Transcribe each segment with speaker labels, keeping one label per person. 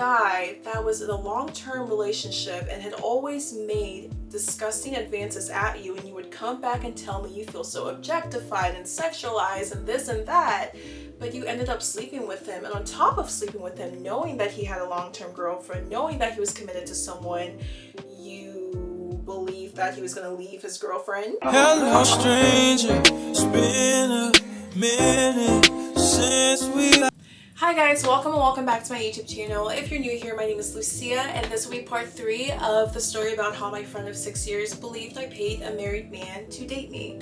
Speaker 1: guy that was in a long-term relationship and had always made disgusting advances at you, and you would come back and tell me you feel so objectified and sexualized and this and that, but you ended up sleeping with him, and on top of sleeping with him, knowing that he had a long-term girlfriend, knowing that he was committed to someone, you believed that he was going to leave his girlfriend.
Speaker 2: Hello stranger, it's been a minute since we...
Speaker 1: Hi guys, welcome and welcome back to my YouTube channel. If you're new here, my name is Lucia, and this will be part 3 of the story about how my friend of 6 years believed I paid a married man to date me.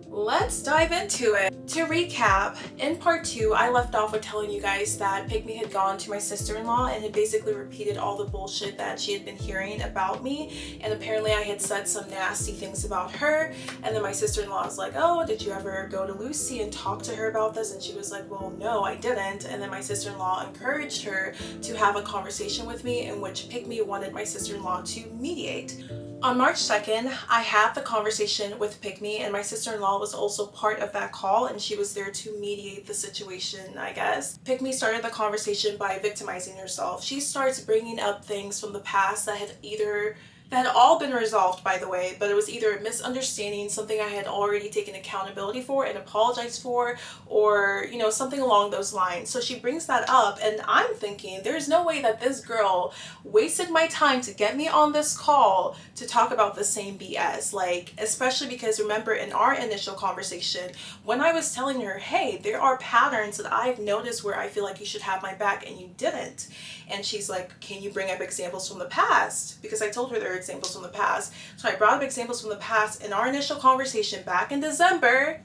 Speaker 1: Let's dive into it. To recap, in part 2, I left off with telling you guys that Pygmy had gone to my sister-in-law and had basically repeated all the bullshit that she had been hearing about me, and apparently I had said some nasty things about her, and then my sister-in-law was like, oh, did you ever go to Lucy and talk to her about this? And she was like, well, no, I didn't. And then my sister-in-law encouraged her to have a conversation with me in which Pygmy wanted my sister-in-law to mediate. On March 2nd, I had the conversation with Pygmy, and my sister-in-law was also part of that call, and she was there to mediate the situation, I guess. Pygmy started the conversation by victimizing herself. She starts bringing up things from the past that had all been resolved, by the way, but it was either a misunderstanding, something I had already taken accountability for and apologized for, or, you know, something along those lines. So she brings that up, and I'm thinking, there's no way that this girl wasted my time to get me on this call to talk about the same BS. Like, especially because remember in our initial conversation, when I was telling her, hey, there are patterns that I've noticed where I feel like you should have my back and you didn't. And she's like, can you bring up examples from the past? Because I told her there are examples from the past. So I brought up examples from the past in our initial conversation back in December,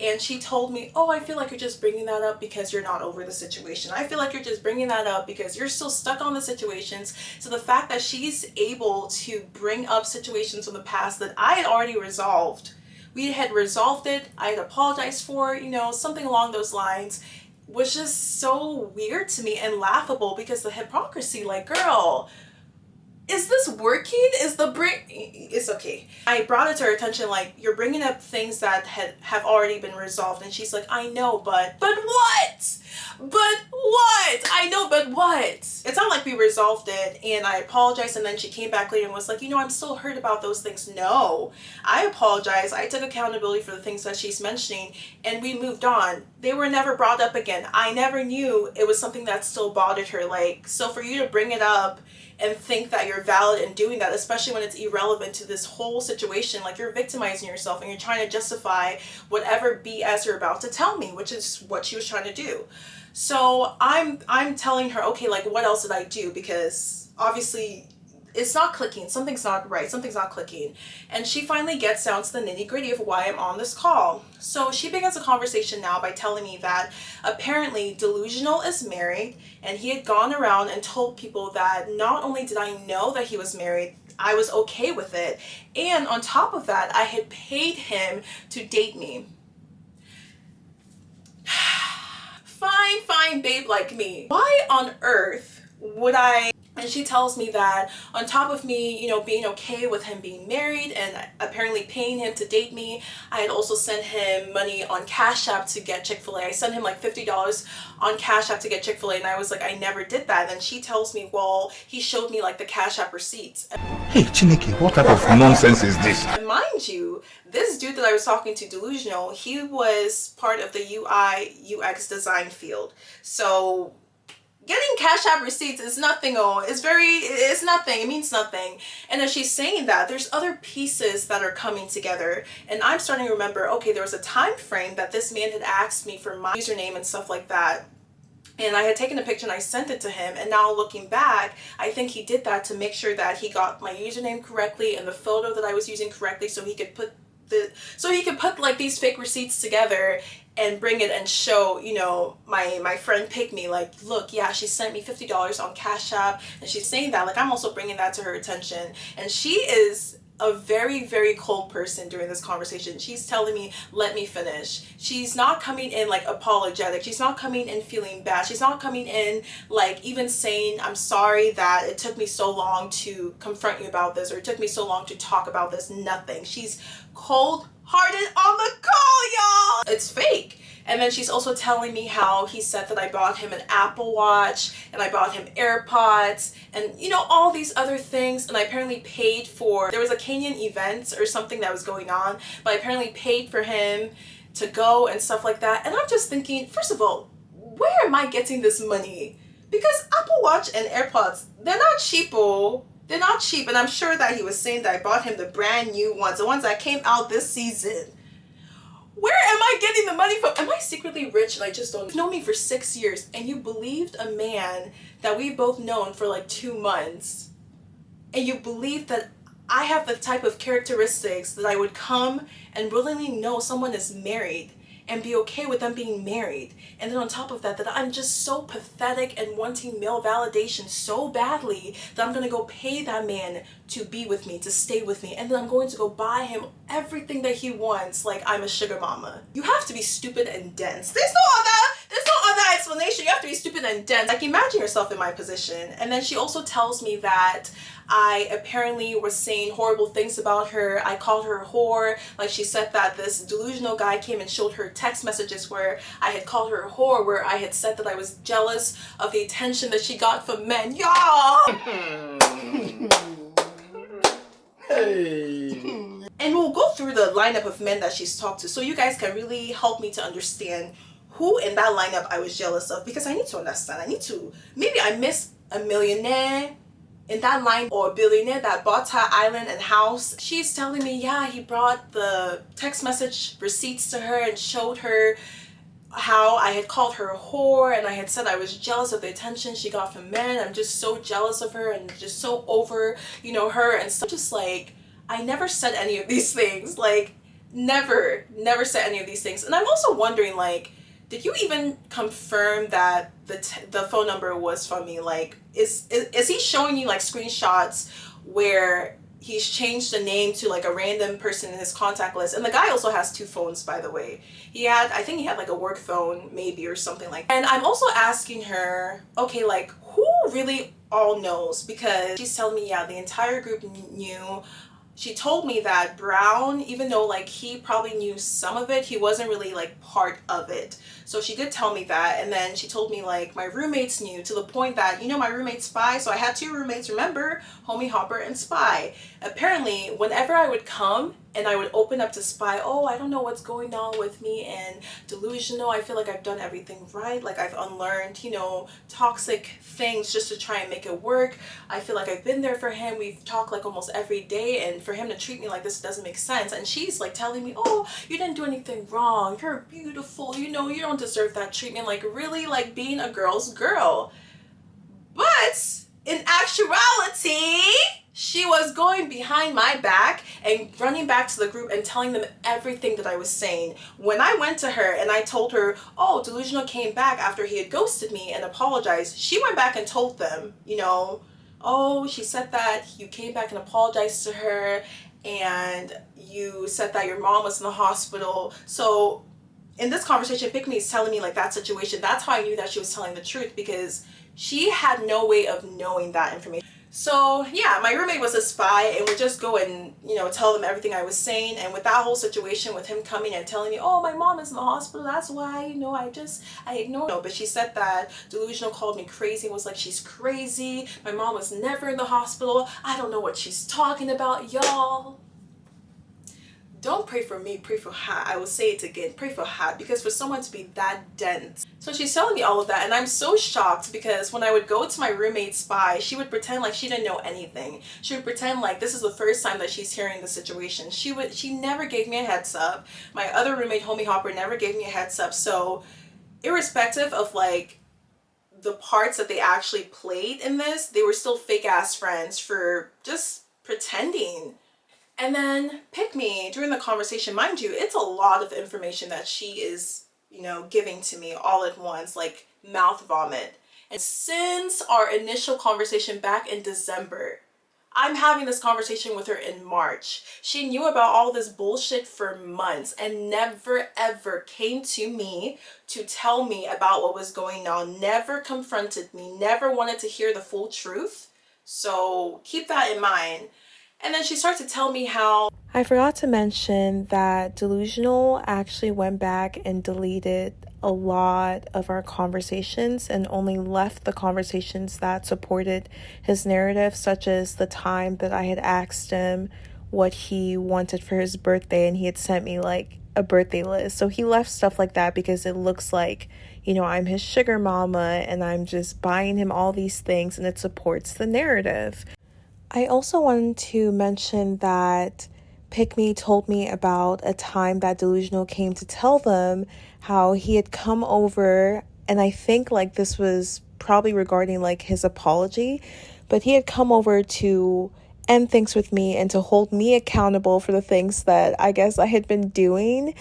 Speaker 1: and she told me, oh, I feel like you're just bringing that up because you're not over the situation. I feel like you're just bringing that up because you're still stuck on the situations. So the fact that she's able to bring up situations from the past that I had already resolved, we had resolved it, I had apologized for, you know, something along those lines, was just so weird to me and laughable because the hypocrisy, like, girl, is this working? It's okay. I brought it to her attention, like, you're bringing up things that have already been resolved, and she's like, I know, but what? I know, but what? It's not like we resolved it and I apologized and then she came back later and was like, you know, I'm still hurt about those things. No, I apologized. I took accountability for the things that she's mentioning and we moved on. They were never brought up again. I never knew it was something that still bothered her. Like, so for you to bring it up and think that you're valid in doing that, especially when it's irrelevant to this whole situation, like, you're victimizing yourself and you're trying to justify whatever BS you're about to tell me, which is what she was trying to do. So I'm telling her, okay, like, what else did I do? Because obviously it's not clicking. Something's not right. Something's not clicking. And she finally gets down to the nitty-gritty of why I'm on this call. So she begins a conversation now by telling me that apparently Delusional is married, and he had gone around and told people that not only did I know that he was married, I was okay with it, and on top of that, I had paid him to date me. Fine babe like me. Why on earth would I? And she tells me that on top of me, you know, being okay with him being married and apparently paying him to date me, I had also sent him money on Cash App to get Chick-fil-A. I sent him like $50 on Cash App to get Chick-fil-A, and I was like, I never did that. And she tells me, well, he showed me like the Cash App receipts.
Speaker 3: Hey Chineke, what type of nonsense is this?
Speaker 1: And mind you, this dude that I was talking to, Delusional, he was part of the UI UX design field. So getting Cash App receipts is nothing. It's nothing. It means nothing. And as she's saying that, there's other pieces that are coming together. And I'm starting to remember, okay, there was a time frame that this man had asked me for my username and stuff like that. And I had taken a picture and I sent it to him. And now looking back, I think he did that to make sure that he got my username correctly and the photo that I was using correctly, so he could put like these fake receipts together and bring it and show, you know, my friend Pygmy, like, look, yeah, she sent me $50 on Cash App, and she's saying that, like, I'm also bringing that to her attention. And she is a very, very cold person during this conversation. She's telling me, let me finish. She's not coming in like apologetic. She's not coming in feeling bad. She's not coming in like even saying, I'm sorry that it took me so long to confront you about this, or it took me so long to talk about this. Nothing. She's cold hearted on the call, y'all. It's fake. And then she's also telling me how he said that I bought him an Apple Watch and I bought him AirPods and, you know, all these other things. And I apparently paid for, there was a Kenyan event or something that was going on, but I apparently paid for him to go and stuff like that. And I'm just thinking, first of all, where am I getting this money? Because Apple Watch and AirPods, they're not cheapo. They're not cheap. And I'm sure that he was saying that I bought him the brand new ones, the ones that came out this season. Where am I getting the money from? Am I secretly rich and I just don't? You've known me for 6 years and you believed a man that we've both known for like 2 months. And you believe that I have the type of characteristics that I would come and willingly know someone is married and be okay with them being married. And then on top of that, that I'm just so pathetic and wanting male validation so badly that I'm gonna go pay that man to be with me, to stay with me. And then I'm going to go buy him everything that he wants like I'm a sugar mama. You have to be stupid and dense. There's no other explanation. You have to be stupid and dense. Like, imagine yourself in my position. And then she also tells me that I apparently was saying horrible things about her. I called her a whore. Like, she said that this delusional guy came and showed her text messages where I had called her a whore, where I had said that I was jealous of the attention that she got from men. Y'all!
Speaker 3: Hey.
Speaker 1: And we'll go through the lineup of men that she's talked to so you guys can really help me to understand who in that lineup I was jealous of, because I need to understand. Maybe I miss a millionaire in that line or a billionaire that bought her island and house. She's telling me, yeah, he brought the text message receipts to her and showed her how I had called her a whore and I had said I was jealous of the attention she got from men. I'm just so jealous of her and just so over, you know, her. And so just like, I never said any of these things. Like, never said any of these things. And I'm also wondering, like, did you even confirm that the phone number was from me? Like, is he showing you like screenshots where he's changed the name to like a random person in his contact list? And the guy also has 2 phones, by the way. I think he had like a work phone maybe or something like that. And I'm also asking her, okay, like, who really all knows? Because she's telling me, yeah, the entire group knew. She told me that Brown, even though like he probably knew some of it, he wasn't really like part of it. So she did tell me that. And then she told me like my roommates knew, to the point that, you know, my roommate Spy. So I had 2 roommates, remember? Homie Hopper and Spy. Apparently, whenever I would come and I would open up to Spy, oh, I don't know what's going on with me and delusional. I feel like I've done everything right. Like, I've unlearned, you know, toxic things just to try and make it work. I feel like I've been there for him. We've talked like almost every day, and for him to treat me like this doesn't make sense. And she's like telling me, oh, you didn't do anything wrong. You're beautiful. You know, you don't deserve that treatment. Like, really, like being a girl's girl. But in actuality, she was going behind my back and running back to the group and telling them everything that I was saying. When I went to her and I told her, oh, Delusional came back after he had ghosted me and apologized, she went back and told them, you know, oh, she said that you came back and apologized to her and you said that your mom was in the hospital. So in this conversation, Pick Me is telling me like that situation. That's how I knew that she was telling the truth, because she had no way of knowing that information. So yeah, my roommate was a spy and would just go and, you know, tell them everything I was saying. And with that whole situation with him coming and telling me, oh, my mom is in the hospital, that's why, you know, I ignored her. But she said that Delusional called me crazy and was like, she's crazy. My mom was never in the hospital. I don't know what she's talking about, y'all. Don't pray for me, pray for her. I will say it again, pray for her, because for someone to be that dense. So she's telling me all of that, and I'm so shocked, because when I would go to my roommate Spy, she would pretend like she didn't know anything. She would pretend like this is the first time that she's hearing the situation. She never gave me a heads up. My other roommate, Homie Hopper, never gave me a heads up. So irrespective of like the parts that they actually played in this, they were still fake ass friends for just pretending. And then Pick Me, during the conversation, mind you, it's a lot of information that she is, you know, giving to me all at once, like mouth vomit. And since our initial conversation back in December, I'm having this conversation with her in March. She knew about all this bullshit for months and never ever came to me to tell me about what was going on, never confronted me, never wanted to hear the full truth. So keep that in mind. And then she starts to tell me how I forgot to mention that Delusional actually went back and deleted a lot of our conversations and only left the conversations that supported his narrative, such as the time that I had asked him what he wanted for his birthday and he had sent me like a birthday list. So he left stuff like that because it looks like, you know, I'm his sugar mama and I'm just buying him all these things and it supports the narrative. I also wanted to mention that Pick Me told me about a time that Delusional came to tell them how he had come over, and I think like this was probably regarding like his apology, but he had come over to end things with me and to hold me accountable for the things that I guess I had been doing.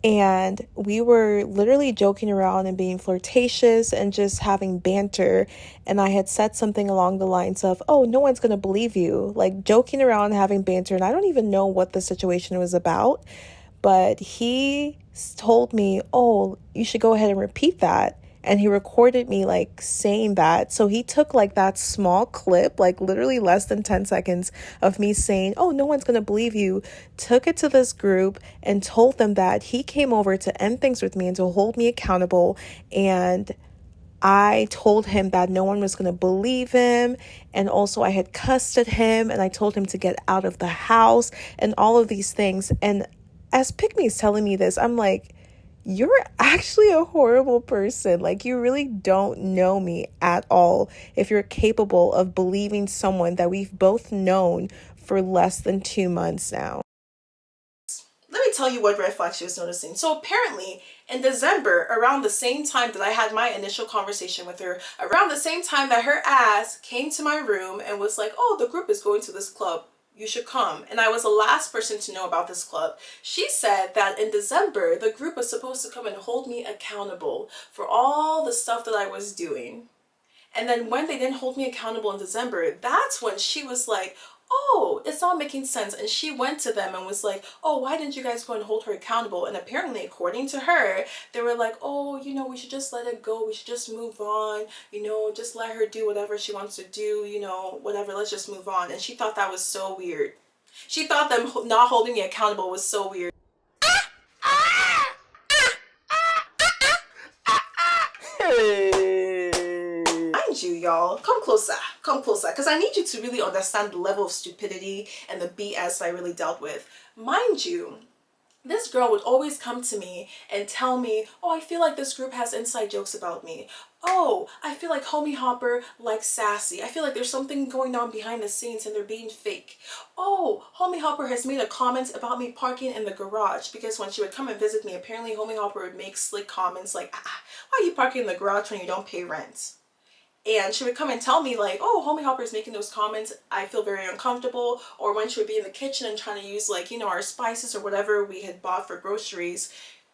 Speaker 1: And we were literally joking around and being flirtatious and just having banter. And I had said something along the lines of, oh, no one's going to believe you. Like joking around, having banter. And I don't even know what the situation was about. But he told me, oh, you should go ahead and repeat that. And he recorded me like saying that. So he took like that small clip, like literally less than 10 seconds of me saying, oh, no one's going to believe you, took it to this group and told them that he came over to end things with me and to hold me accountable. And I told him that no one was going to believe him. And also I had cussed at him and I told him to get out of the house and all of these things. And as Pick Me is telling me this, I'm like, you're actually a horrible person. Like, you really don't know me at all if you're capable of believing someone that we've both known for less than 2 months now. Let me tell you what red flag she was noticing. So apparently in December, around the same time that I had my initial conversation with her, around the same time that her ass came to my room and was like, oh, the group is going to this club, you should come. And I was the last person to know about this club. She said that in December, the group was supposed to come and hold me accountable for all the stuff that I was doing. And then when they didn't hold me accountable in December, that's when she was like, oh, it's all making sense. And she went to them and was like, oh, why didn't you guys go and hold her accountable? And apparently, according to her, they were like, oh, you know, we should just let it go. We should just move on. You know, just let her do whatever she wants to do. You know, whatever, let's just move on. And she thought that was so weird. She thought them not holding me accountable was so weird. Mind you, y'all, come closer, because I need you to really understand the level of stupidity and the BS I really dealt with. Mind you, this girl would always come to me and tell me, oh, I feel like this group has inside jokes about me. Oh, I feel like Homie Hopper likes sassy. I feel like there's something going on behind the scenes and they're being fake. Oh, Homie Hopper has made a comment about me parking in the garage, because when she would come and visit me, apparently Homie Hopper would make slick comments like, why are you parking in the garage when you don't pay rent? And she would come and tell me like, oh, Homie Hopper is making those comments, I feel very uncomfortable. Or when she would be in the kitchen and trying to use like, you know, our spices or whatever we had bought for groceries,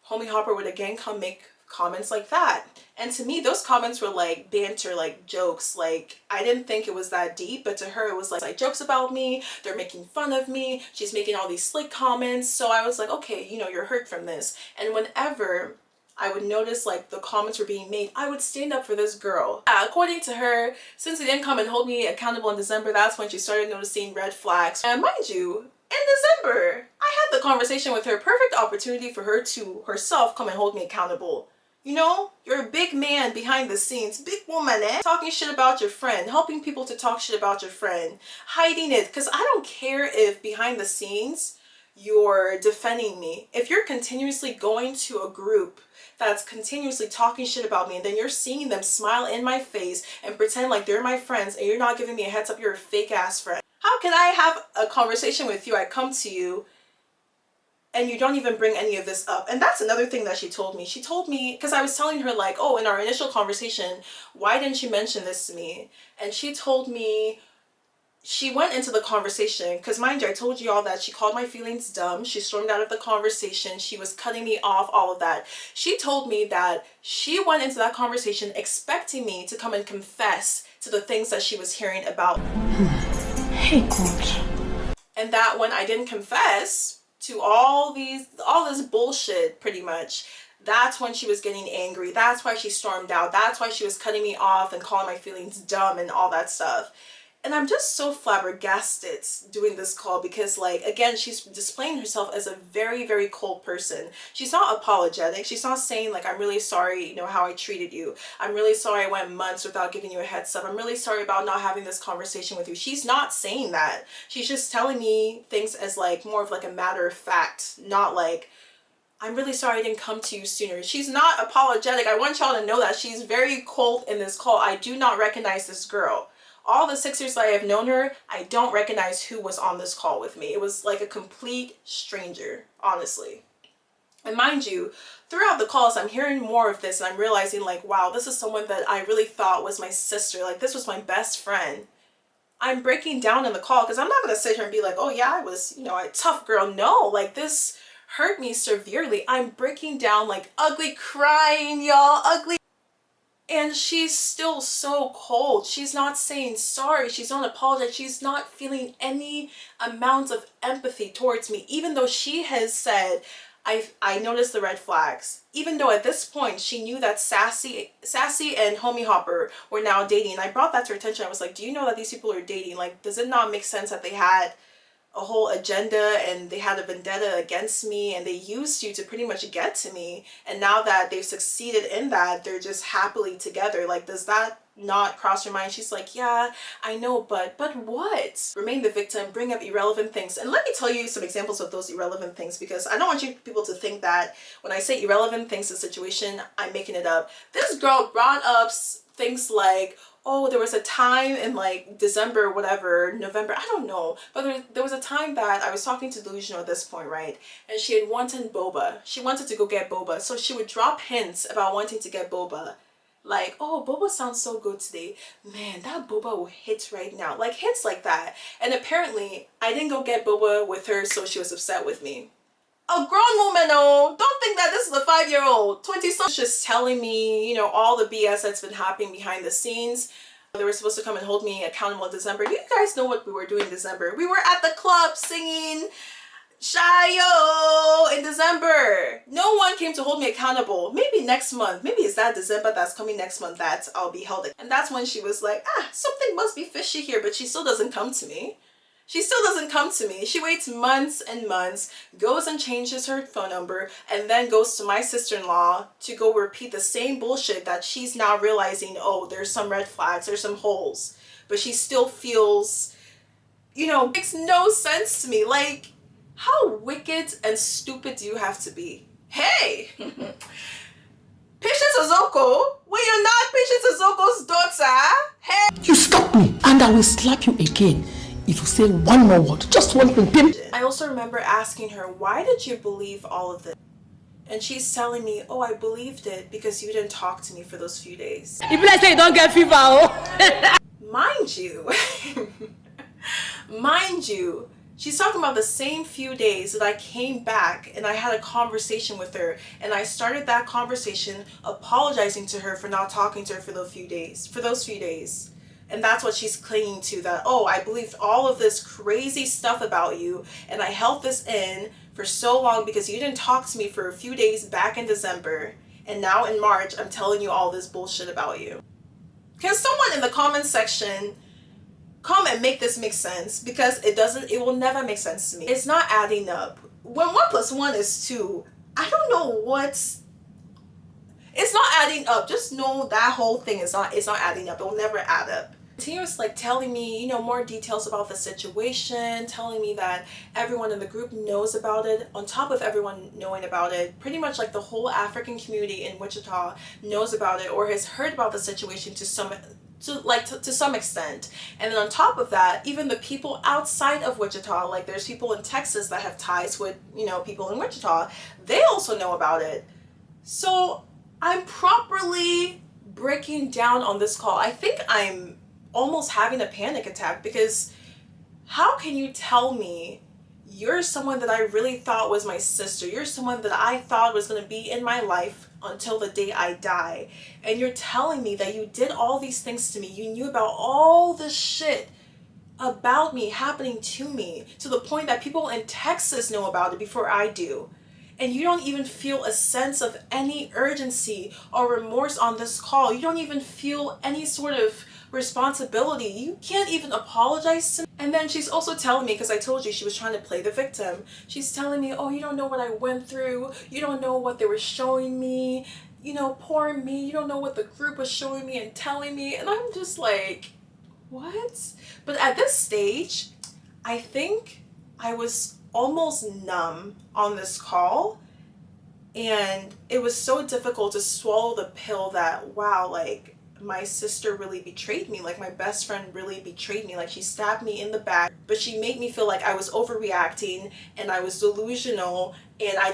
Speaker 1: Homie Hopper would again come make comments like that. And to me, those comments were like banter, like jokes. Like, I didn't think it was that deep, but to her it was like jokes about me. They're making fun of me. She's making all these slick comments. So I was like, okay, you know, you're hurt from this. And whenever I would notice like the comments were being made, I would stand up for this girl. According to her, since they didn't come and hold me accountable in December, that's when she started noticing red flags. And mind you, in December, I had the conversation with her, perfect opportunity for her to herself come and hold me accountable. You know, you're a big man behind the scenes, big woman, talking shit about your friend, helping people to talk shit about your friend, hiding it, because I don't care if behind the scenes you're defending me. If you're continuously going to a group that's continuously talking shit about me and then you're seeing them smile in my face and pretend like they're my friends and you're not giving me a heads up, you're a fake ass friend. How can I have a conversation with you, I come to you, and you don't even bring any of this up? And that's another thing that she told me. She told me, because I was telling her like, oh, in our initial conversation, why didn't you mention this to me? And she told me, she went into the conversation, because mind you, I told you all that she called my feelings dumb. She stormed out of the conversation. She was cutting me off, all of that. She told me that she went into that conversation expecting me to come and confess to the things that she was hearing about.
Speaker 4: Hey, God.
Speaker 1: And that when I didn't confess to all this bullshit, pretty much, that's when she was getting angry. That's why she stormed out. That's why she was cutting me off and calling my feelings dumb and all that stuff. And I'm just so flabbergasted doing this call because, like, again, she's displaying herself as a very, very cold person. She's not apologetic. She's not saying, like, I'm really sorry, you know, how I treated you. I'm really sorry I went months without giving you a heads up. I'm really sorry about not having this conversation with you. She's not saying that. She's just telling me things as, like, more of, like, a matter of fact, not like, I'm really sorry I didn't come to you sooner. She's not apologetic. I want y'all to know that she's very cold in this call. I do not recognize this girl. All the 6 years that I have known her, I don't recognize who was on this call with me. It was like a complete stranger, honestly. And mind you, throughout the calls, I'm hearing more of this and I'm realizing, like, wow, this is someone that I really thought was my sister. Like, this was my best friend. I'm breaking down in the call because I'm not going to sit here and be like, oh yeah, I was, you know, a tough girl. No, like, this hurt me severely. I'm breaking down, like, ugly crying, y'all, ugly. And she's still so cold. She's not saying sorry. She's not apologizing. She's not feeling any amount of empathy towards me, even though she has said, I noticed the red flags. Even though at this point she knew that Sassy and Homie Hopper were now dating. And I brought that to her attention. I was like, do you know that these people are dating? Like, does it not make sense that they had a whole agenda and they had a vendetta against me and they used you to pretty much get to me, and now that they've succeeded in that, they're just happily together? Like, does that not cross your mind? She's like, yeah, I know, but what? Remain the victim, bring up irrelevant things. And let me tell you some examples of those irrelevant things, because I don't want you people to think that when I say irrelevant things in situation, I'm making it up. This girl brought up things like, oh, there was a time in, like, December, whatever, November, I don't know. But there was a time that I was talking to Delusional at this point, right? And she had wanted boba. She wanted to go get boba. So she would drop hints about wanting to get boba. Like, oh, boba sounds so good today. Man, that boba will hit right now. Like, hints like that. And apparently, I didn't go get boba with her, so she was upset with me. A grown woman, oh, don't think that this is a 5-year-old. 20-something just telling me, you know, all the BS that's been happening behind the scenes. They were supposed to come and hold me accountable in December. Do you guys know what we were doing in December? We were at the club singing Shayo in December. No one came to hold me accountable. Maybe next month. Maybe it's that December that's coming next month that I'll be held. And that's when she was like, something must be fishy here, but she still doesn't come to me. She still doesn't come to me. She waits months and months, goes and changes her phone number, and then goes to my sister-in-law to go repeat the same bullshit that she's now realizing, oh, there's some red flags, there's some holes. But she still feels, you know, makes no sense to me. Like, how wicked and stupid do you have to be? Hey! Patience Ozoko? Well, you're not Patience Ozoko's daughter. Hey!
Speaker 5: You stop me and I will slap you again if you say one more word, just one thing.
Speaker 1: I also remember asking her, why did you believe all of this? And she's telling me, oh, I believed it because you didn't talk to me for those few days.
Speaker 5: If I say you don't get fever, oh.
Speaker 1: Mind you, she's talking about the same few days that I came back and I had a conversation with her, and I started that conversation apologizing to her for not talking to her for those few days. And that's what she's clinging to, that, oh, I believed all of this crazy stuff about you and I held this in for so long because you didn't talk to me for a few days back in December, and now in March I'm telling you all this bullshit about you. Can someone in the comment section come and make this make sense? Because it will never make sense to me. It's not adding up. When 1 + 1 is 2, I don't know it's not adding up. Just know that whole thing is not adding up. It will never add up. He was like telling me, you know, more details about the situation, telling me that everyone in the group knows about it. On top of everyone knowing about it, pretty much like the whole African community in Wichita knows about it or has heard about the situation to some extent. And then on top of that, even the people outside of Wichita, like there's people in Texas that have ties with, you know, people in Wichita, they also know about it. So I'm properly breaking down on this call. I think I'm almost having a panic attack, because how can you tell me you're someone that I really thought was my sister, you're someone that I thought was going to be in my life until the day I die, and you're telling me that you did all these things to me, you knew about all this shit about me happening to me, to the point that people in Texas know about it before I do, and you don't even feel a sense of any urgency or remorse on this call. You don't even feel any sort of responsibility. You can't even apologize to me. And then she's also telling me, because I told you she was trying to play the victim, she's telling me, oh, you don't know what I went through, you don't know what they were showing me, you know, poor me, you don't know what the group was showing me and telling me. And I'm just like, what? But at this stage, I think I was almost numb on this call, and it was so difficult to swallow the pill that, wow, like, my sister really betrayed me. Like, my best friend really betrayed me. Like, she stabbed me in the back, but she made me feel like I was overreacting and I was delusional, and I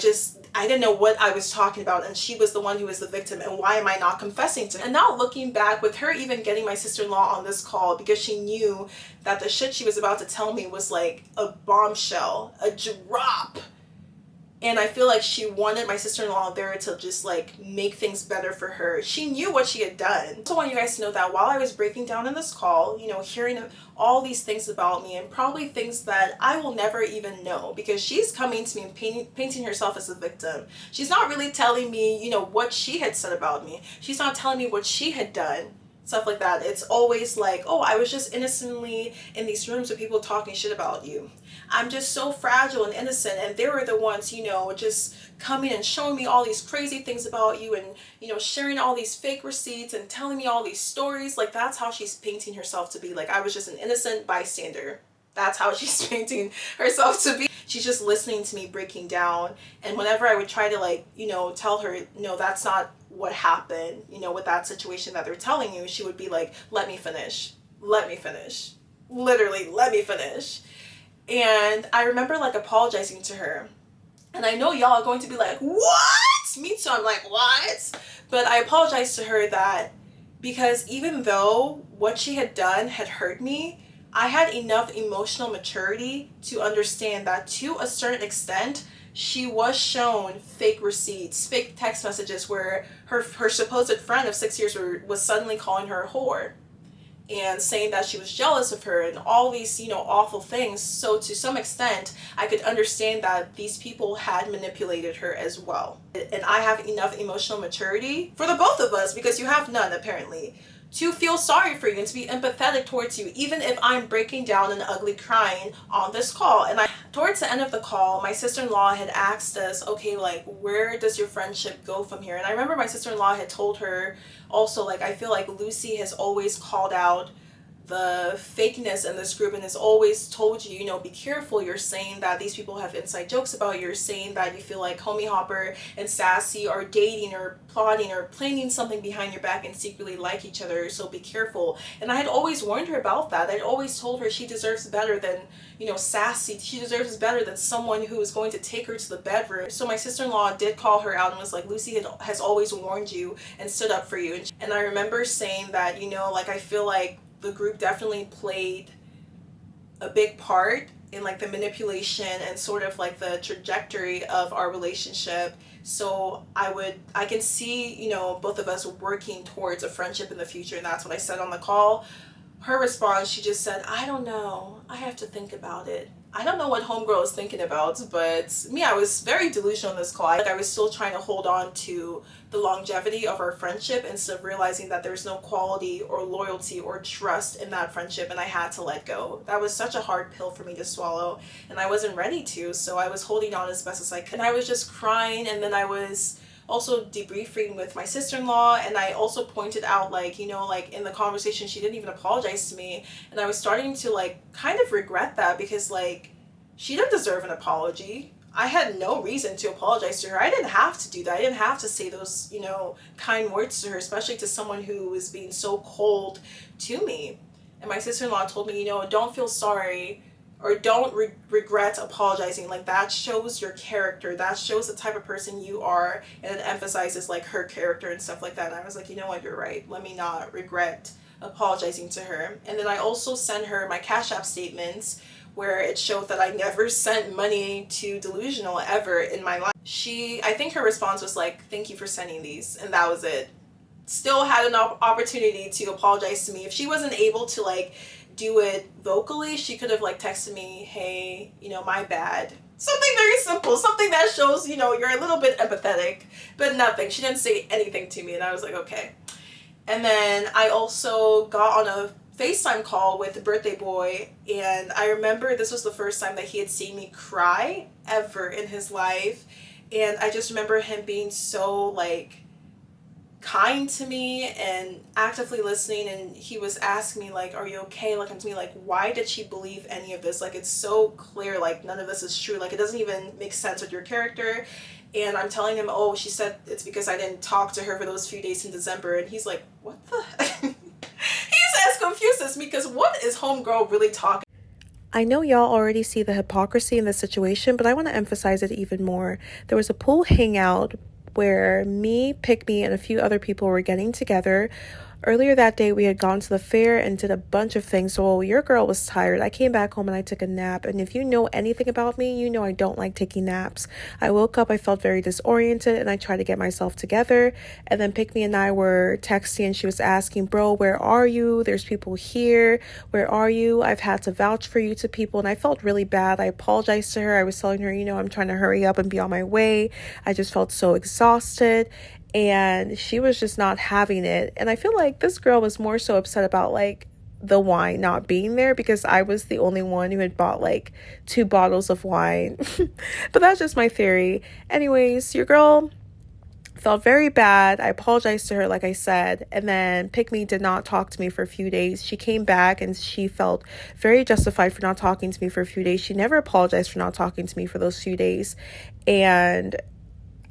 Speaker 1: didn't know what I was talking about, and she was the one who was the victim, and why am I not confessing to her? And now looking back, with her even getting my sister-in-law on this call because she knew that the shit she was about to tell me was like a bombshell, a drop. And I feel like she wanted my sister-in-law there to just like make things better for her. She knew what she had done. I also want you guys to know that while I was breaking down in this call, you know, hearing all these things about me, and probably things that I will never even know, because she's coming to me and painting herself as a victim. She's not really telling me, you know, what she had said about me. She's not telling me what she had done. Stuff like that. It's always like, oh, I was just innocently in these rooms with people talking shit about you. I'm just so fragile and innocent, and they were the ones, you know, just coming and showing me all these crazy things about you, and, you know, sharing all these fake receipts and telling me all these stories. Like, that's how she's painting herself to be. Like, I was just an innocent bystander. That's how she's painting herself to be. She's just listening to me breaking down, and whenever I would try to, like, you know, tell her, no, that's not what happened, you know, with that situation that they're telling you, she would be like, let me finish, literally, let me finish. And I remember like apologizing to her, and I know y'all are going to be like, what? Me too. I'm like, what? But I apologized to her that because even though what she had done had hurt me, I had enough emotional maturity to understand that to a certain extent, she was shown fake receipts, fake text messages where her supposed friend of 6 years was suddenly calling her a whore and saying that she was jealous of her and all these, you know, awful things. So to some extent, I could understand that these people had manipulated her as well. And I have enough emotional maturity for the both of us, because you have none apparently, to feel sorry for you and to be empathetic towards you, even if I'm breaking down and ugly crying on this call. And towards the end of the call, my sister-in-law had asked us, okay, like, where does your friendship go from here? And I remember my sister-in-law had told her also, like, I feel like Lucy has always called out the fakeness in this group and has always told you, you know, be careful. You're saying that these people have inside jokes about you. You're saying that you feel like Homie Hopper and Sassy are dating or plotting or planning something behind your back and secretly like each other. So be careful. And I had always warned her about that. I'd always told her she deserves better than, you know, Sassy. She deserves better than someone who is going to take her to the bedroom. So my sister-in-law did call her out and was like, Lucy has always warned you and stood up for you. And I remember saying that, you know, like, I feel like the group definitely played a big part in like the manipulation and sort of like the trajectory of our relationship. So I can see, you know, both of us working towards a friendship in the future, and that's what I said on the call. Her response, she just said, I don't know, I have to think about it. I don't know what homegirl is thinking about, but me, I was very delusional on this call. Like, I was still trying to hold on to the longevity of our friendship instead of realizing that there's no quality or loyalty or trust in that friendship, and I had to let go. That was such a hard pill for me to swallow, and I wasn't ready to, so I was holding on as best as I could. And I was just crying, and then I was also debriefing with my sister-in-law, and I also pointed out, like, you know, like, in the conversation she didn't even apologize to me, and I was starting to like kind of regret that, because like, she didn't deserve an apology. I had no reason to apologize to her. I didn't have to do that. I didn't have to say those, you know, kind words to her, especially to someone who was being so cold to me. And my sister-in-law told me, you know, don't feel sorry or don't regret apologizing. Like, that shows your character. That shows the type of person you are, and it emphasizes like her character and stuff like that. And I was like, you know what, you're right. Let me not regret apologizing to her. And then I also sent her my Cash App statements, where it showed that I never sent money to Delusional ever in my life. I think her response was like, thank you for sending these, and that was it. Still had an opportunity to apologize to me. If she wasn't able to like do it vocally, she could have like texted me, hey, you know, my bad. Something very simple, something that shows, you know, you're a little bit empathetic, but nothing. She didn't say anything to me, and I was like, okay. And then I also got on a FaceTime call with the birthday boy, and I remember this was the first time that he had seen me cry ever in his life. And I just remember him being so like kind to me and actively listening, and he was asking me like, are you okay? Like, to me, like, why did she believe any of this? Like, it's so clear, like none of this is true, like it doesn't even make sense with your character. And I'm telling him, oh, she said it's because I didn't talk to her for those few days in December. And he's like, what the he's as confused as me, because what is homegirl really talking? I know y'all already see the hypocrisy in this situation, but I want to emphasize it even more. There was a pool hangout where me, Pick Me, and a few other people were getting together. Earlier that day, we had gone to the fair and did a bunch of things, so your girl was tired. I came back home and I took a nap, and if you know anything about me, you know I don't like taking naps. I woke up, I felt very disoriented, and I tried to get myself together, and then Pick Me and I were texting, and she was asking, bro, where are you? There's people here. Where are you? I've had to vouch for you to people, and I felt really bad. I apologized to her. I was telling her, you know, I'm trying to hurry up and be on my way. I just felt so exhausted. And she was just not having it. And I feel like this girl was more so upset about like the wine not being there, because I was the only one who had bought like 2 bottles of wine. But that's just my theory. Anyways, your girl felt very bad. I apologized to her, like I said, and then Pick Me did not talk to me for a few days. She came back and she felt very justified for not talking to me for a few days. She never apologized for not talking to me for those few days. And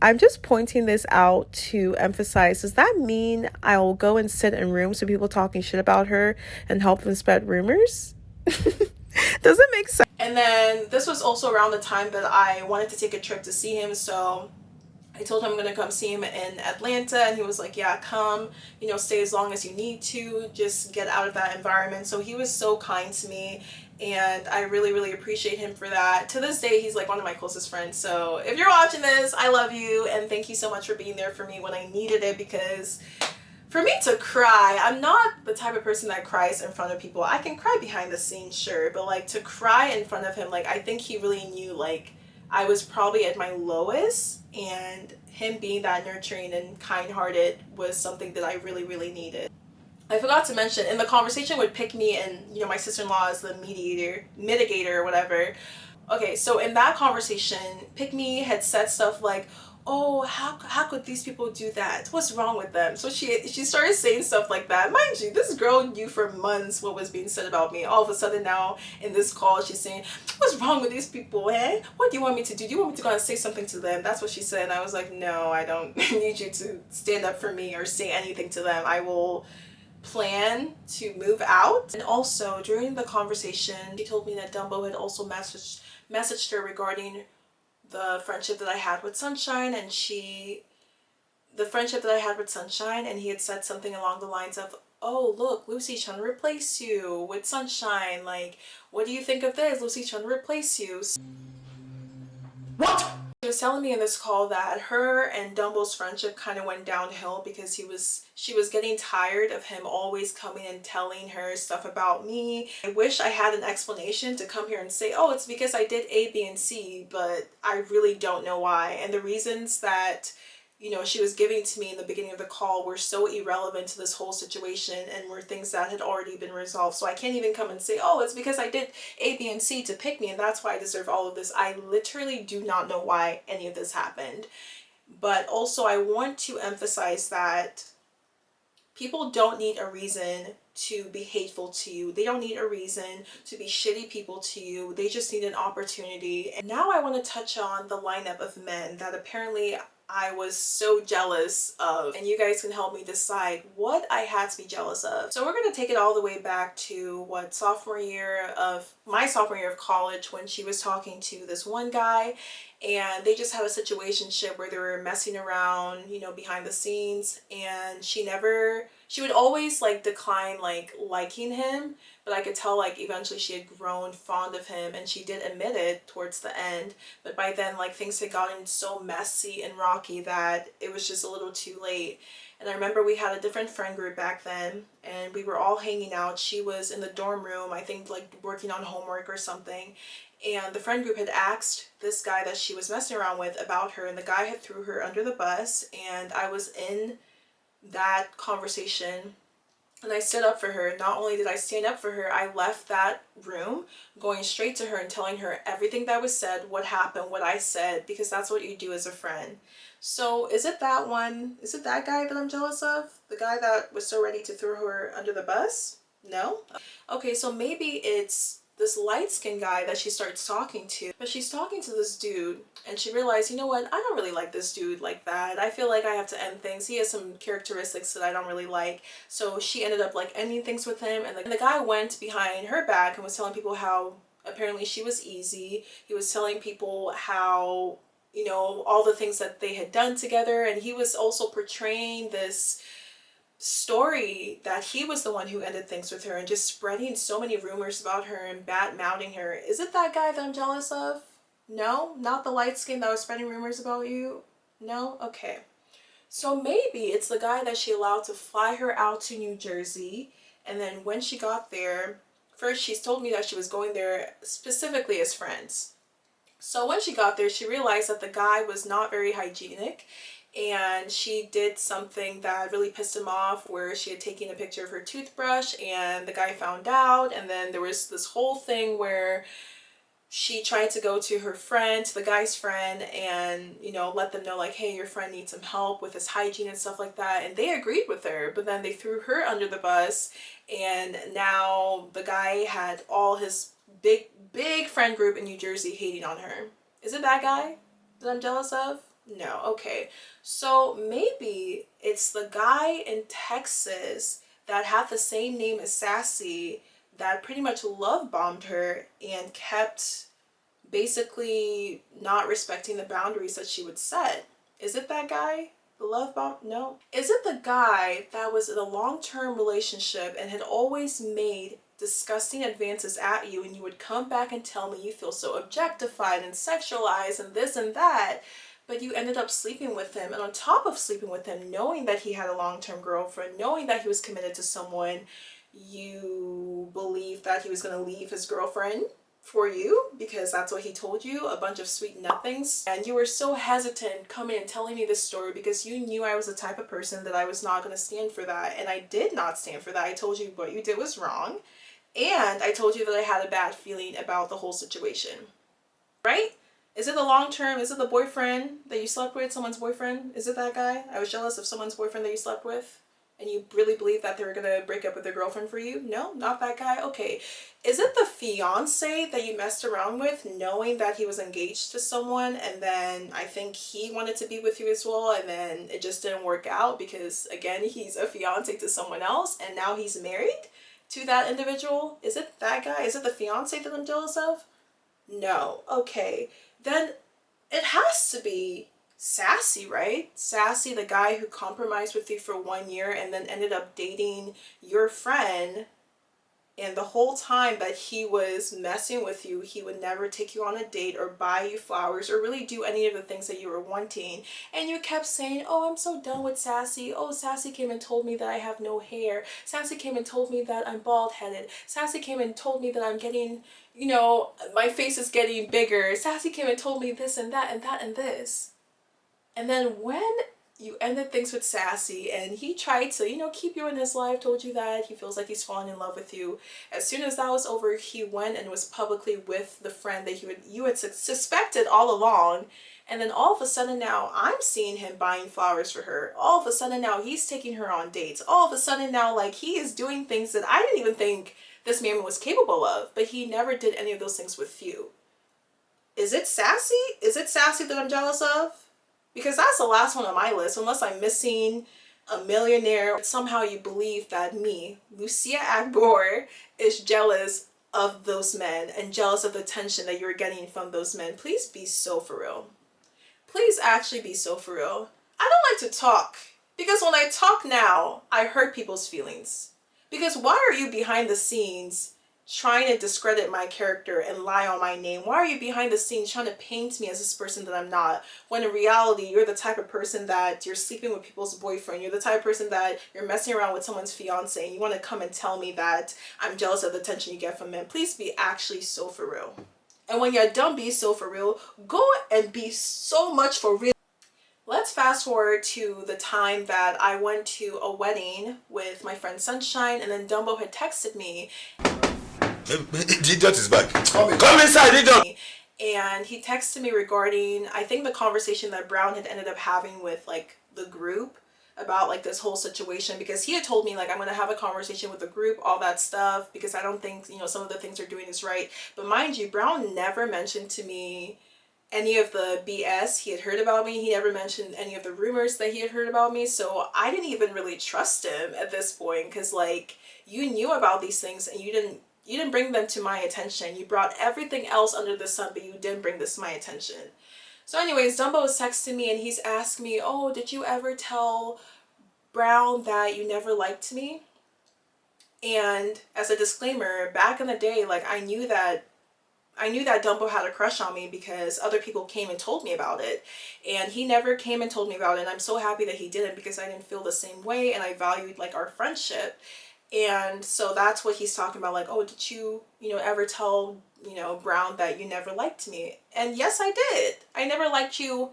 Speaker 1: I'm just pointing this out to emphasize, does that mean I'll go and sit in rooms with people talking shit about her and help them spread rumors? Does it make sense? And then this was also around the time that I wanted to take a trip to see him, so I told him I'm gonna come see him in Atlanta, and he was like, yeah, come, you know, stay as long as you need to, just get out of that environment. So he was so kind to me, and I really, really appreciate him for that. To this day, he's like one of my closest friends. So if you're watching this, I love you, and thank you so much for being there for me when I needed it, because for me to cry, I'm not the type of person that cries in front of people. I can cry behind the scenes, sure, but like to cry in front of him, like I think he really knew like I was probably at my lowest, and him being that nurturing and kind-hearted was something that I really, really needed. I forgot to mention, in the conversation with Pick Me and, you know, my sister-in-law is the mitigator or whatever. Okay, so in that conversation, Pick Me had said stuff like, oh, how could these people do that? What's wrong with them? So she started saying stuff like that. Mind you, this girl knew for months what was being said about me. All of a sudden now in this call, she's saying, what's wrong with these people, eh? What do you want me to do? Do you want me to go and say something to them? That's what she said. And I was like, no, I don't need you to stand up for me or say anything to them. I will plan to move out. And also during the conversation, she told me that Dumbo had also messaged her regarding the friendship that I had with Sunshine, and he had said something along the lines of, oh, look, Lucy's trying to replace you with Sunshine. Like, what do you think of this? Lucy's trying to replace you. What? She was telling me in this call that her and Dumbo's friendship kind of went downhill because she was getting tired of him always coming and telling her stuff about me. I wish I had an explanation to come here and say, oh, it's because I did A, B, and C, but I really don't know why. And the reasons that, you know, she was giving to me in the beginning of the call were so irrelevant to this whole situation and were things that had already been resolved. So I can't even come and say, oh, it's because I did A, B, and C to Pick Me and that's why I deserve all of this. I literally do not know why any of this happened. But also I want to emphasize that people don't need a reason to be hateful to you. They don't need a reason to be shitty people to you. They just need an opportunity. And now I want to touch on the lineup of men that apparently I was so jealous of, and you guys can help me decide what I had to be jealous of. So we're going to take it all the way back to my sophomore year of college, when she was talking to this one guy, and they just had a situationship where they were messing around, you know, behind the scenes, and she would always like decline like liking him, but I could tell like eventually she had grown fond of him, and she did admit it towards the end, but by then like things had gotten so messy and rocky that it was just a little too late. And I remember we had a different friend group back then, and we were all hanging out. She was in the dorm room, I think like working on homework or something, and the friend group had asked this guy that she was messing around with about her, and the guy had threw her under the bus, and I was in that conversation and I stood up for her. Not only did I stand up for her, I left that room going straight to her and telling her everything that was said, what happened, what I said, because that's what you do as a friend. So is it that one? Is it that guy that I'm jealous of? The guy that was so ready to throw her under the bus? No? Okay, so maybe it's this light-skinned guy that she starts talking to. But she's talking to this dude and she realized, you know what, I don't really like this dude like that. I feel like I have to end things. He has some characteristics that I don't really like. So she ended up like ending things with him, and the guy went behind her back and was telling people how apparently she was easy. He was telling people how, you know, all the things that they had done together, and he was also portraying this story that he was the one who ended things with her and just spreading so many rumors about her and bad-mouthing her. Is it that guy that I'm jealous of? No? Not the light skin that was spreading rumors about you? No? Okay. So maybe it's the guy that she allowed to fly her out to New Jersey, and then when she got there, first she's told me that she was going there specifically as friends. So when she got there, she realized that the guy was not very hygienic, and she did something that really pissed him off, where she had taken a picture of her toothbrush and the guy found out, and then there was this whole thing where she tried to go to her friend, to the guy's friend, and, you know, let them know like, hey, your friend needs some help with his hygiene and stuff like that, and they agreed with her, but then they threw her under the bus, and now the guy had all his big friend group in New Jersey hating on her. Is it that guy that I'm jealous of? No. Okay, so maybe it's the guy in Texas that had the same name as Sassy that pretty much love bombed her and kept basically not respecting the boundaries that she would set. Is it that guy? The love bomb? No. Is it the guy that was in a long-term relationship and had always made disgusting advances at you, and you would come back and tell me you feel so objectified and sexualized and this and that, but you ended up sleeping with him, and on top of sleeping with him, knowing that he had a long-term girlfriend, knowing that he was committed to someone, you believed that he was going to leave his girlfriend for you because that's what he told you, a bunch of sweet nothings, and you were so hesitant coming and telling me this story because you knew I was the type of person that I was not going to stand for that, and I did not stand for that. I told you what you did was wrong, and I told you that I had a bad feeling about the whole situation, right? Is it the long term? Is it the boyfriend that you slept with? Someone's boyfriend? Is it that guy? I was jealous of someone's boyfriend that you slept with, and you really believe that they were gonna break up with their girlfriend for you? No, not that guy. Okay. Is it the fiance that you messed around with, knowing that he was engaged to someone, and then I think he wanted to be with you as well, and then it just didn't work out because, again, he's a fiance to someone else, and now he's married to that individual? Is it that guy? Is it the fiance that I'm jealous of? No. Okay. Then it has to be Sassy, right? Sassy, the guy who compromised with you for 1 year and then ended up dating your friend, and the whole time that he was messing with you, he would never take you on a date or buy you flowers or really do any of the things that you were wanting, and you kept saying, oh, I'm so done with Sassy. Oh, Sassy came and told me that I have no hair. Sassy came and told me that I'm bald-headed. Sassy came and told me that I'm getting, you know, my face is getting bigger. Sassy came and told me this and that and that and this. And then when you ended things with Sassy and he tried to, you know, keep you in his life, told you that he feels like he's fallen in love with you, as soon as that was over, he went and was publicly with the friend that you had suspected all along. And then all of a sudden now I'm seeing him buying flowers for her. All of a sudden now he's taking her on dates. All of a sudden now, like, he is doing things that I didn't even think this man was capable of, but he never did any of those things with you. Is it Sassy? Is it Sassy that I'm jealous of? Because that's the last one on my list, unless I'm missing a millionaire. Somehow you believe that me, Lucia Agbor, is jealous of those men and jealous of the attention that you're getting from those men. Please be so for real. Please actually be so for real. I don't like to talk, because when I talk now, I hurt people's feelings. Because why are you behind the scenes trying to discredit my character and lie on my name? Why are you behind the scenes trying to paint me as this person that I'm not, when in reality you're the type of person that you're sleeping with people's boyfriend, you're the type of person that you're messing around with someone's fiance, and you want to come and tell me that I'm jealous of the attention you get from men? Please be actually so for real. And when you're done being so for real, go and be so much for real. Let's let's fast forward to the time that I went to a wedding with my friend Sunshine, and then Dumbo had texted me.
Speaker 3: The idiot is back. Come inside, idiot.
Speaker 1: And he texted me regarding, I think, the conversation that Brown had ended up having with like the group about like this whole situation, because he had told me like, I'm gonna have a conversation with the group, all that stuff, because I don't think, you know, some of the things they're doing is right. But mind you, Brown never mentioned to me any of the BS he had heard about me. He never mentioned any of the rumors that he had heard about me. So I didn't even really trust him at this point, because like, you knew about these things and you didn't bring them to my attention. You brought everything else under the sun, but you didn't bring this to my attention. So anyways, Dumbo was texting me and he's asking me, oh, did you ever tell Brown that you never liked me? And as a disclaimer, back in the day, like I knew that Dumbo had a crush on me because other people came and told me about it. And he never came and told me about it. And I'm so happy that he didn't, because I didn't feel the same way and I valued like our friendship. And so that's what he's talking about, like, oh, did you, ever tell, Brown that you never liked me? And yes, I did. I never liked you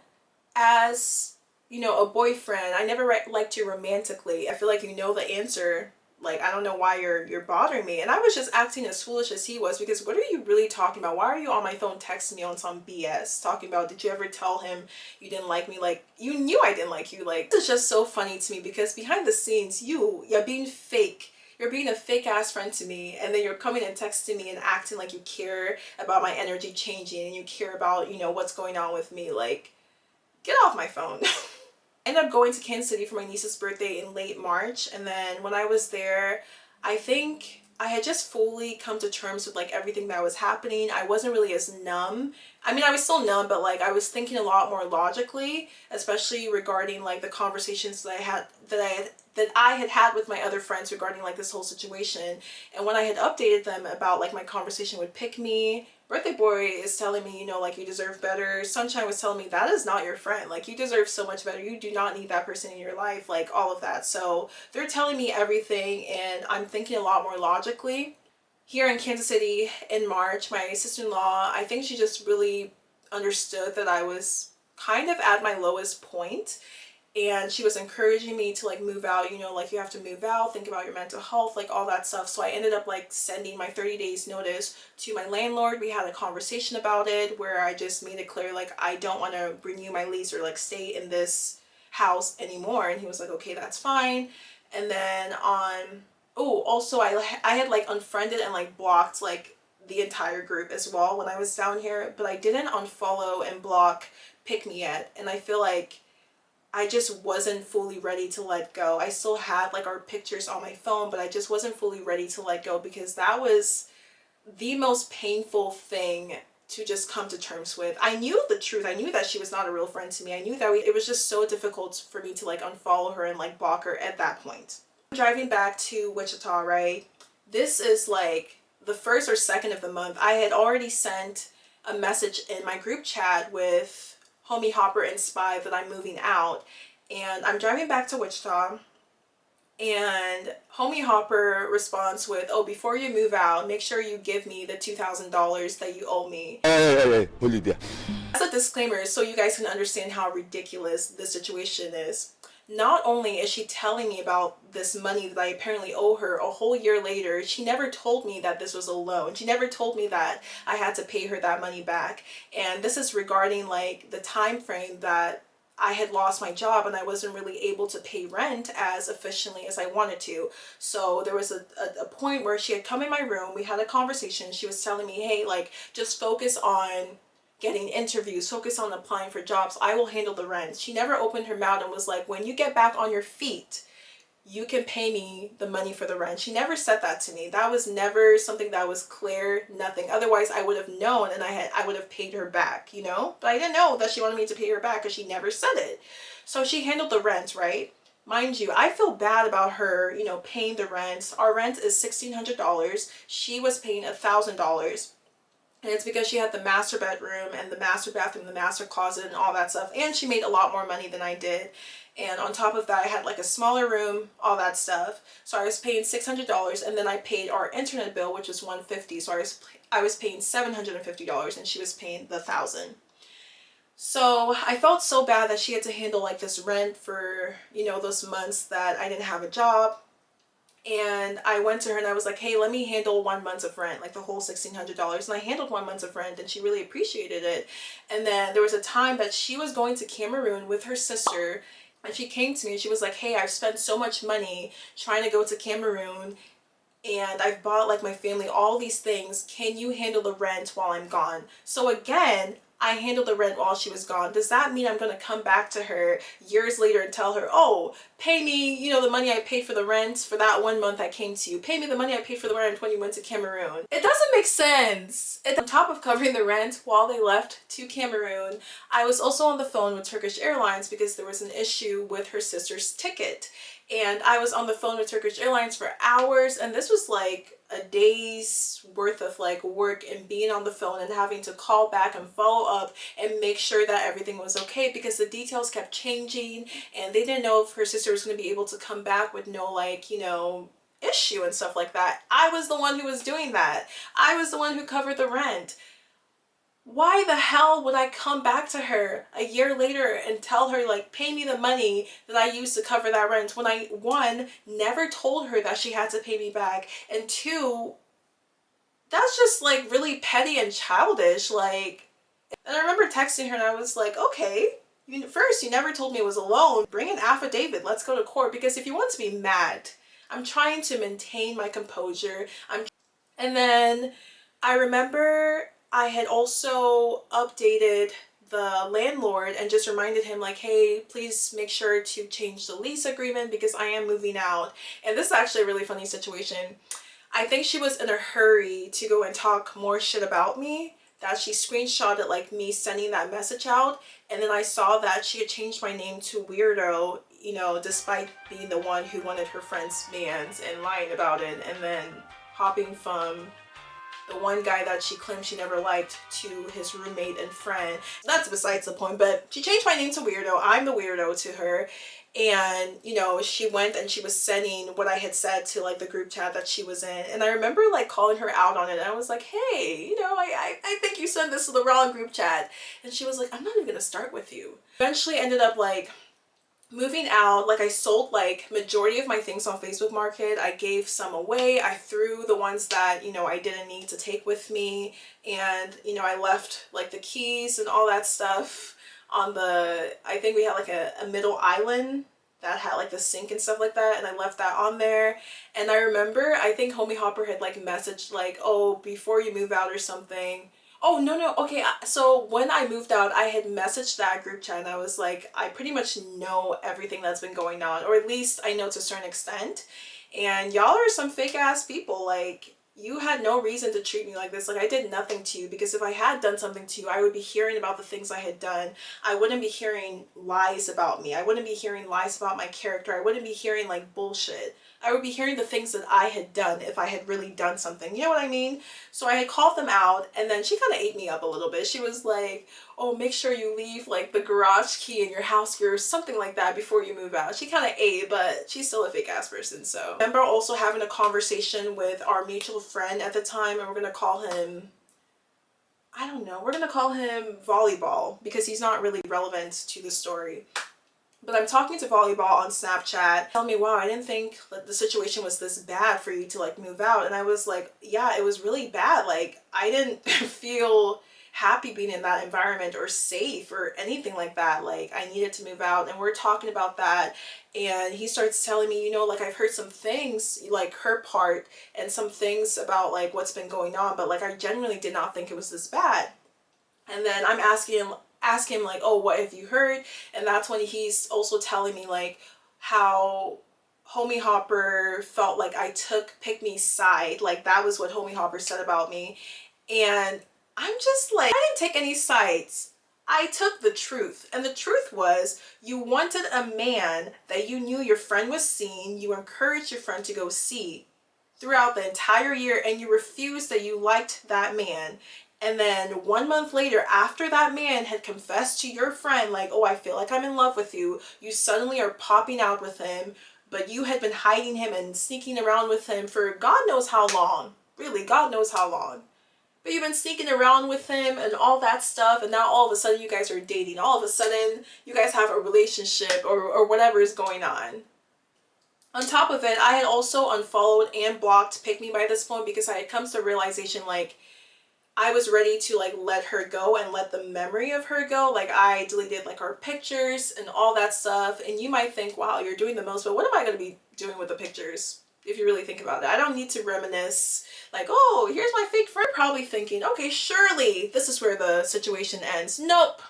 Speaker 1: as, a boyfriend. I never liked you romantically. I feel like you know the answer. Like, I don't know why you're bothering me. And I was just acting as foolish as he was, because what are you really talking about? Why are you on my phone texting me on some BS talking about, did you ever tell him you didn't like me? Like, you knew I didn't like you. Like, this is just so funny to me, because behind the scenes, you're being fake. You're being a fake ass friend to me, and then you're coming and texting me and acting like you care about my energy changing and you care about, what's going on with me. Like, get off my phone. I ended up going to Kansas City for my niece's birthday in late March, and then when I was there, I think I had just fully come to terms with like everything that was happening. I wasn't really as numb. I mean, I was still numb, but like I was thinking a lot more logically, especially regarding like the conversations that I had had with my other friends regarding like this whole situation. And when I had updated them about like my conversation with Pick Me, Birthday Boy is telling me, like, you deserve better. Sunshine was telling me that is not your friend. Like, you deserve so much better. You do not need that person in your life, like all of that. So they're telling me everything, and I'm thinking a lot more logically. Here in Kansas City in March, my sister-in-law, I think she just really understood that I was kind of at my lowest point. And she was encouraging me to like move out, like you have to move out, think about your mental health, like all that stuff. So I ended up like sending my 30 days notice to my landlord. We had a conversation about it where I just made it clear, like, I don't want to renew my lease or like stay in this house anymore. And he was like, okay, that's fine. And then also I had like unfriended and like blocked like the entire group as well when I was down here, but I didn't unfollow and block Pick Me yet. And I feel like I just wasn't fully ready to let go. I still had like our pictures on my phone, but I just wasn't fully ready to let go, because that was the most painful thing to just come to terms with. I knew the truth. I knew that she was not a real friend to me. I knew that it was just so difficult for me to like unfollow her and like block her at that point. Driving back to Wichita, right? This is like the 1st or 2nd of the month. I had already sent a message in my group chat with Homie Hopper and Spy that I'm moving out, and I'm driving back to Wichita, and Homie Hopper responds with, oh, before you move out, make sure you give me the $2,000 that you owe me.
Speaker 3: Hey, hold it there.
Speaker 1: As a disclaimer, so you guys can understand how ridiculous this situation is. Not only is she telling me about this money that I apparently owe her a whole year later, she never told me that this was a loan. She never told me that I had to pay her that money back. And this is regarding like the time frame that I had lost my job and I wasn't really able to pay rent as efficiently as I wanted to. So there was a point where she had come in my room, we had a conversation, she was telling me, hey, like, just focus on getting interviews, focus on applying for jobs, I will handle the rent. She never opened her mouth and was like, when you get back on your feet, you can pay me the money for the rent. She never said that to me. That was never something that was clear, nothing. Otherwise, I would have known and I would have paid her back, But I didn't know that she wanted me to pay her back because she never said it. So she handled the rent, right? Mind you, I feel bad about her, paying the rent. Our rent is $1,600. She was paying $1,000. And it's because she had the master bedroom and the master bathroom, the master closet and all that stuff. And she made a lot more money than I did. And on top of that, I had like a smaller room, all that stuff. So I was paying $600, and then I paid our internet bill, which was $150. So I was paying $750, and she was paying the $1,000. So I felt so bad that she had to handle like this rent for, you know, those months that I didn't have a job. And I went to her and I was like, hey, let me handle 1 month of rent, like the whole $1,600. And I handled 1 month of rent and she really appreciated it. And then there was a time that she was going to Cameroon with her sister, and she came to me and she was like, hey, I've spent so much money trying to go to Cameroon and I've bought like my family all these things. Can you handle the rent while I'm gone? So again, I handled the rent while she was gone. Does that mean I'm going to come back to her years later and tell her, oh, pay me, you know, the money I paid for the rent for that 1 month I came to you. Pay me the money I paid for the rent when you went to Cameroon. It doesn't make sense. On top of covering the rent while they left to Cameroon, I was also on the phone with Turkish Airlines because there was an issue with her sister's ticket. And I was on the phone with Turkish Airlines for hours, and this was like a day's worth of like work and being on the phone and having to call back and follow up and make sure that everything was okay, because the details kept changing and they didn't know if her sister was going to be able to come back with no like, you know, issue and stuff like that. I was the one who was doing that. I was the one who covered the rent. Why the hell would I come back to her a year later and tell her like, pay me the money that I used to cover that rent, when I, one, never told her that she had to pay me back, and two, that's just like really petty and childish. Like, and I remember texting her and I was like, okay, first, you never told me it was a loan. Bring an affidavit. Let's go to court. Because if you want to be mad, I'm trying to maintain my composure. And then I remember I had also updated the landlord and just reminded him like, hey, please make sure to change the lease agreement because I am moving out. And this is actually a really funny situation. I think she was in a hurry to go and talk more shit about me, that she screenshotted like me sending that message out. And then I saw that she had changed my name to Weirdo, you know, despite being the one who wanted her friend's bands and lying about it, and then hopping from the one guy that she claimed she never liked to his roommate and friend. That's besides the point, but she changed my name to Weirdo. I'm the weirdo to her. And, you know, she went and she was sending what I had said to like the group chat that she was in. And I remember like calling her out on it. And I was like, hey, you know, I think you sent this to the wrong group chat. And she was like, I'm not even gonna start with you. Eventually ended up like moving out. Like I sold like majority of my things on Facebook Market. I gave some away. I threw the ones that, you know, I didn't need to take with me. And, you know, I left like the keys and all that stuff on the, I think we had like a middle island that had like the sink and stuff like that, and I left that on there. And I remember, I think Homie Hopper had like messaged like, oh, before you move out or something. Oh, no, okay, so when I moved out, I had messaged that group chat and I was like, I pretty much know everything that's been going on, or at least I know to a certain extent, and y'all are some fake ass people. Like, you had no reason to treat me like this. Like, I did nothing to you, because if I had done something to you, I would be hearing about the things I had done. I wouldn't be hearing lies about me. I wouldn't be hearing lies about my character. I wouldn't be hearing like bullshit. I would be hearing the things that I had done if I had really done something. You know what I mean? So I had called them out, and then she kind of ate me up a little bit. She was like, oh, make sure you leave like the garage key in your house or something like that before you move out. She kind of ate, but she's still a fake ass person. So I remember also having a conversation with our mutual friend at the time, and we're going to call him, I don't know, we're going to call him Volleyball because he's not really relevant to the story. But I'm talking to Volleyball on Snapchat, telling me, wow, I didn't think that the situation was this bad for you to like move out. And I was like, yeah, it was really bad. Like, I didn't feel happy being in that environment or safe or anything like that. Like, I needed to move out, and we're talking about that. And he starts telling me, you know, like, I've heard some things, like her part, and some things about like what's been going on, but like I genuinely did not think it was this bad. And then I'm asking him like, oh, what have you heard? And that's when he's also telling me like how Homie Hopper felt like I took Pick Me's side. Like, that was what Homie Hopper said about me. And I'm just like, I didn't take any sides. I took the truth. And the truth was, you wanted a man that you knew your friend was seeing, you encouraged your friend to go see throughout the entire year, and you refused that you liked that man. And then 1 month later, after that man had confessed to your friend, like, oh, I feel like I'm in love with you, you suddenly are popping out with him, but you had been hiding him and sneaking around with him for God knows how long. Really, God knows how long. but you've been sneaking around with him and all that stuff, and now all of a sudden you guys are dating. All of a sudden you guys have a relationship or whatever is going on. On top of it, I had also unfollowed and blocked Pick Me by this point because I had come to the realization like I was ready to like let her go and let the memory of her go. Like I deleted like our pictures and all that stuff. And you might think, wow, you're doing the most, but what am I going to be doing with the pictures? If you really think about it, I don't need to reminisce like, oh, here's my fake friend. Probably thinking, okay, surely this is where the situation ends. Nope.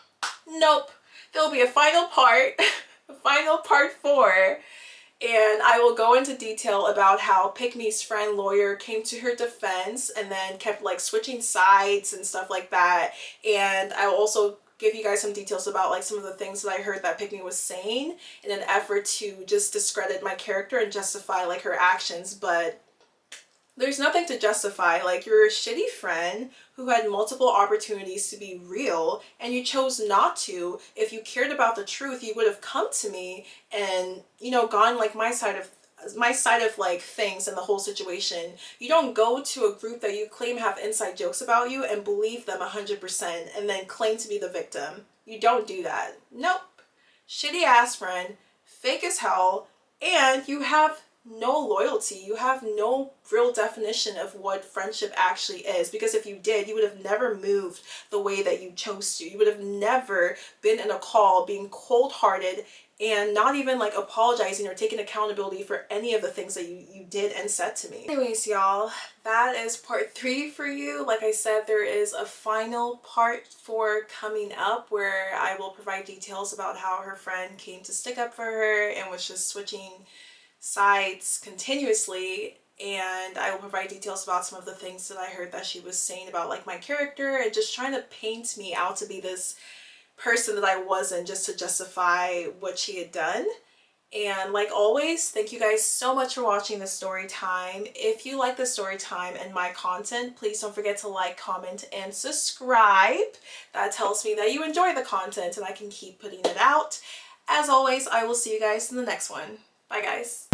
Speaker 1: Nope. There'll be a final part, a final part 4. And I will go into detail about how Pick Me's friend lawyer came to her defense and then kept like switching sides and stuff like that. And I will also give you guys some details about like some of the things that I heard that Pick Me was saying in an effort to just discredit my character and justify like her actions. But there's nothing to justify. Like, you're a shitty friend who had multiple opportunities to be real and you chose not to. If you cared about the truth, you would have come to me and, you know, gone like my side of like things in the whole situation. You don't go to a group that you claim have inside jokes about you and believe them 100% and then claim to be the victim. You don't do that. Nope. Shitty ass friend, fake as hell, and you have no loyalty. You have no real definition of what friendship actually is, because if you did, you would have never moved the way that you chose to. You would have never been in a call being cold-hearted and not even like apologizing or taking accountability for any of the things that you did and said to me. Anyways, y'all, that is part 3 for you. Like I said, there is a final part 4 coming up where I will provide details about how her friend came to stick up for her and was just switching sides continuously, and I will provide details about some of the things that I heard that she was saying about like my character and just trying to paint me out to be this person that I wasn't, just to justify what she had done. And like always, thank you guys so much for watching this story time. If you like the story time and my content, please don't forget to like, comment, and subscribe. That tells me that you enjoy the content and I can keep putting it out. As always, I will see you guys in the next one. Bye guys.